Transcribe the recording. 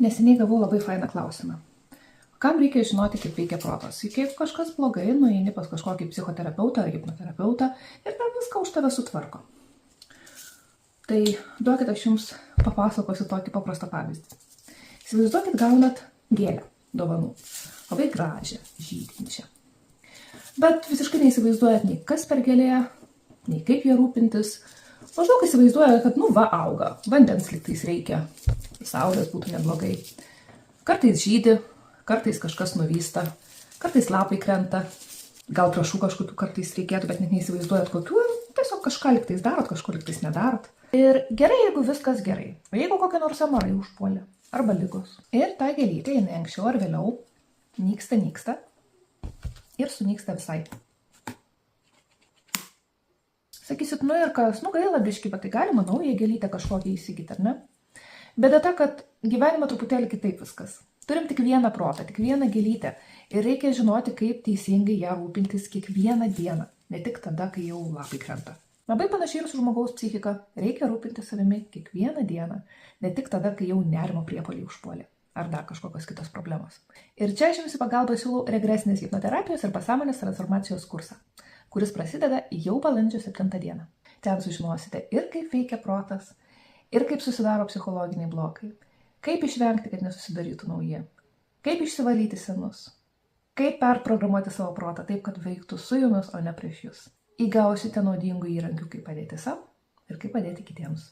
Neseniai gavau labai fainą klausimą. Kam reikia žinoti, kaip veikia protas? Juk jeigu kažkas blogai, nueini pas kažkokį psichoterapeutą ar hipnoterapeutą ir ten viską už tave sutvarko. Tai duokit, aš jums papasakosiu tokį paprastą pavyzdį. Įsivaizduokit, gaunat gėlę dovanų. Labai gražią, žydinčią. Bet visiškai neįsivaizduojat nei kas per gėlė, nei kaip jie rūpintis. Maždaug įsivaizduoja, kad auga, vandens lygtais reikia, saulės būtų neblogai. Kartais žydi, kartais kažkas nuvysta, kartais lapai krenta, gal trąšų kažkokių kartais reikėtų, bet net neįsivaizduojat kokių, tiesiog kažką lygtais darot, kažkur lygtais nedarot. Ir gerai, jeigu viskas gerai, o jeigu kokie nors amarai užpuolė, arba ligos. Ir ta gėlytė, jinai anksčiau ar vėliau nyksta ir sunyksta visai. Sakysit, ir kas, gaila biškį, bet tai galima naują gėlytę kažkokią įsigyti, ar ne? Bėda ta, kad gyvenime truputėlį kitaip viskas. Turim tik vieną protą, tik vieną gėlytę ir reikia žinoti, kaip teisingai ją rūpintis kiekvieną dieną, ne tik tada, kai jau lapai krenta. Labai panašiai ir su žmogaus psichika, reikia rūpintis savimi kiekvieną dieną, ne tik tada, kai jau nerimo priepuoliai užpuolė ar dar kažkokios kitos problemos. Ir čia aš jums į pagalbą siūlau regresinės hipnoterapijos ir pasąmonės transformacijos kursą, kuris prasideda jau balandžio 7 dieną. Ten sužinosite ir kaip veikia protas, ir kaip susidaro psichologiniai blokai, kaip išvengti, kad nesusidarytų nauji, kaip išsivalyti senus, kaip perprogramuoti savo protą taip, kad veiktų su jumis, o ne prieš jūs. Įgausite naudingų įrankių, kaip padėti sau ir kaip padėti kitiems.